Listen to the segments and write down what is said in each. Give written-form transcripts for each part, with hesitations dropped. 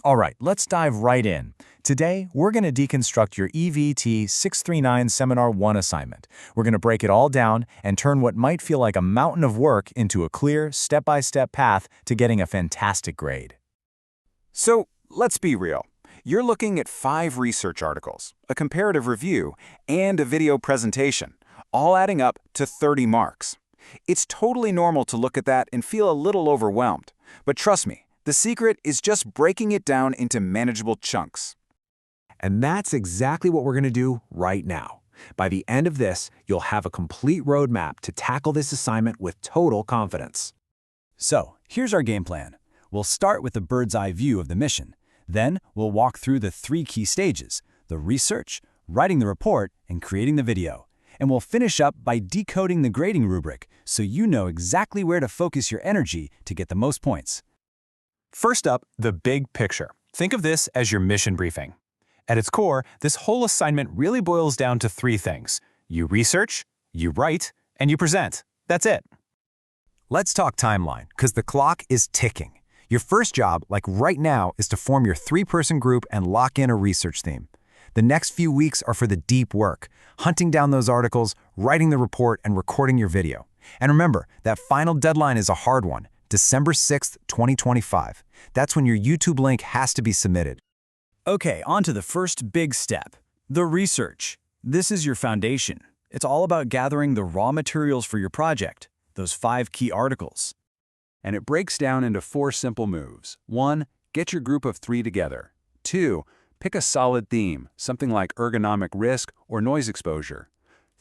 All right, let's dive right in. Today, we're going to deconstruct your EVT 639 Seminar 1 assignment. We're going to break it all down and turn what might feel like a mountain of work into a clear, step-by-step path to getting a fantastic grade. So, let's be real. You're looking at 5 research articles, a comparative review, and a video presentation, all adding up to 30 marks. It's totally normal to look at that and feel a little overwhelmed. But trust me, the secret is just breaking it down into manageable chunks. And that's exactly what we're going to do right now. By the end of this, you'll have a complete roadmap to tackle this assignment with total confidence. So, here's our game plan. We'll start with a bird's-eye view of the mission. Then, we'll walk through the 3 key stages: the research, writing the report, and creating the video. And we'll finish up by decoding the grading rubric so you know exactly where to focus your energy to get the most points. First up, the big picture. Think of this as your mission briefing. At its core, this whole assignment really boils down to 3 things. You research, you write, and you present. That's it. Let's talk timeline, because the clock is ticking. Your first job, like right now, is to form your 3-person group and lock in a research theme. The next few weeks are for the deep work, hunting down those articles, writing the report, and recording your video. And remember, that final deadline is a hard one, December 6th, 2025. That's when your YouTube link has to be submitted. Okay, on to the first big step, the research. This is your foundation. It's all about gathering the raw materials for your project, those 5 key articles. And it breaks down into 4 simple moves. 1, get your group of 3 together. 2, pick a solid theme, something like ergonomic risk or noise exposure.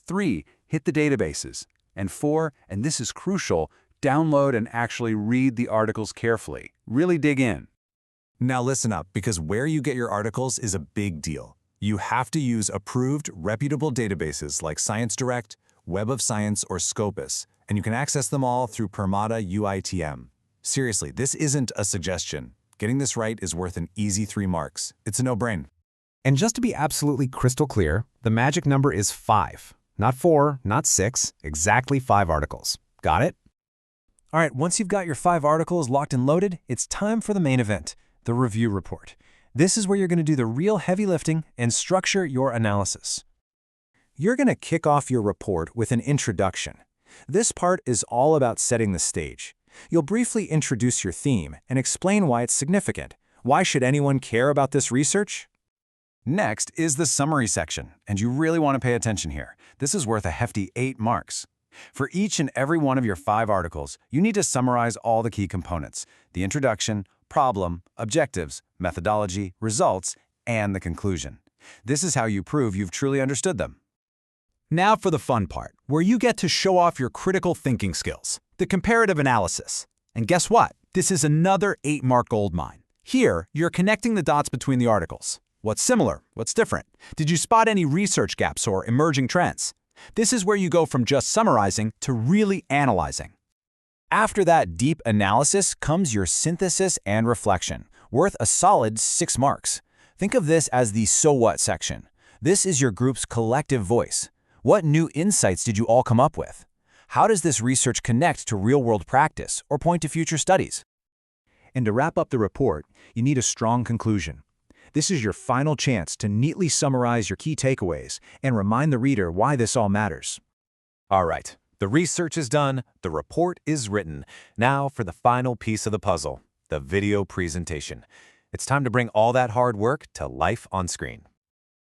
3, hit the databases. And 4, and this is crucial, download and actually read the articles carefully. Really dig in. Now listen up, because where you get your articles is a big deal. You have to use approved, reputable databases like ScienceDirect, Web of Science, or Scopus, and you can access them all through Permata UITM. Seriously, this isn't a suggestion. Getting this right is worth an easy 3 marks. It's a no-brainer. And just to be absolutely crystal clear, the magic number is 5. Not 4, not 6, exactly 5 articles. Got it? All right, once you've got your 5 articles locked and loaded, it's time for the main event, the review report. This is where you're going to do the real heavy lifting and structure your analysis. You're going to kick off your report with an introduction. This part is all about setting the stage. You'll briefly introduce your theme and explain why it's significant. Why should anyone care about this research? Next is the summary section, and you really want to pay attention here. This is worth a hefty 8 marks. For each and every one of your 5 articles, you need to summarize all the key components: the introduction, problem, objectives, methodology, results, and the conclusion. This is how you prove you've truly understood them. Now for the fun part, where you get to show off your critical thinking skills, the comparative analysis. And guess what? This is another 8-mark goldmine. Here, you're connecting the dots between the articles. What's similar? What's different? Did you spot any research gaps or emerging trends? This is where you go from just summarizing to really analyzing. After that deep analysis comes your synthesis and reflection, worth a solid 6 marks. Think of this as the so what section. This is your group's collective voice. What new insights did you all come up with? How does this research connect to real-world practice or point to future studies? And to wrap up the report, you need a strong conclusion. This is your final chance to neatly summarize your key takeaways and remind the reader why this all matters. All right, the research is done, the report is written. Now for the final piece of the puzzle, the video presentation. It's time to bring all that hard work to life on screen.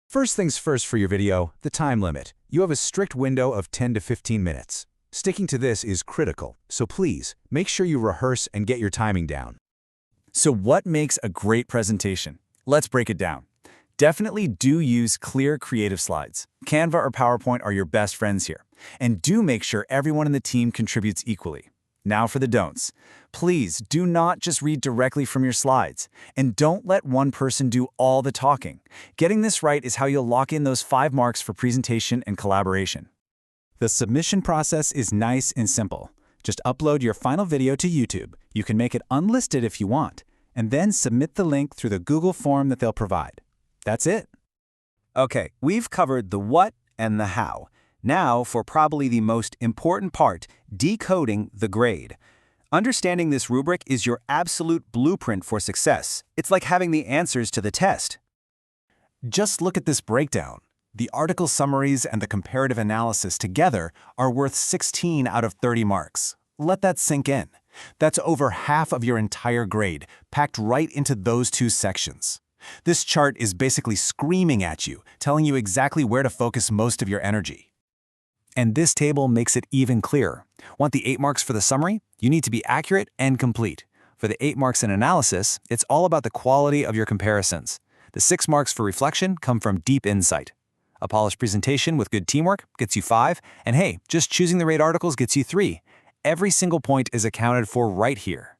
First things first for your video, the time limit. You have a strict window of 10 to 15 minutes. Sticking to this is critical, so please make sure you rehearse and get your timing down. So what makes a great presentation? Let's break it down. Definitely do use clear, creative slides. Canva or PowerPoint are your best friends here. And do make sure everyone in the team contributes equally. Now for the don'ts. Please do not just read directly from your slides. And don't let one person do all the talking. Getting this right is how you'll lock in those 5 marks for presentation and collaboration. The submission process is nice and simple. Just upload your final video to YouTube. You can make it unlisted if you want, and then submit the link through the Google form that they'll provide. That's it. Okay, we've covered the what and the how. Now for probably the most important part, decoding the grade. Understanding this rubric is your absolute blueprint for success. It's like having the answers to the test. Just look at this breakdown. The article summaries and the comparative analysis together are worth 16 out of 30 marks. Let that sink in. That's over half of your entire grade, packed right into those two sections. This chart is basically screaming at you, telling you exactly where to focus most of your energy. And this table makes it even clearer. Want the 8 marks for the summary? You need to be accurate and complete. For the 8 marks in analysis, it's all about the quality of your comparisons. The 6 marks for reflection come from deep insight. A polished presentation with good teamwork gets you 5, and hey, just choosing the right articles gets you 3. Every single point is accounted for right here.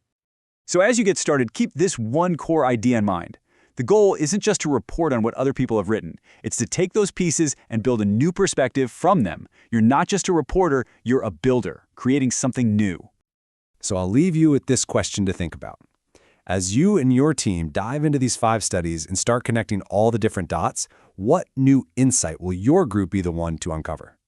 So as you get started, keep this one core idea in mind. The goal isn't just to report on what other people have written. It's to take those pieces and build a new perspective from them. You're not just a reporter, you're a builder, creating something new. So I'll leave you with this question to think about. As you and your team dive into these 5 studies and start connecting all the different dots, what new insight will your group be the one to uncover?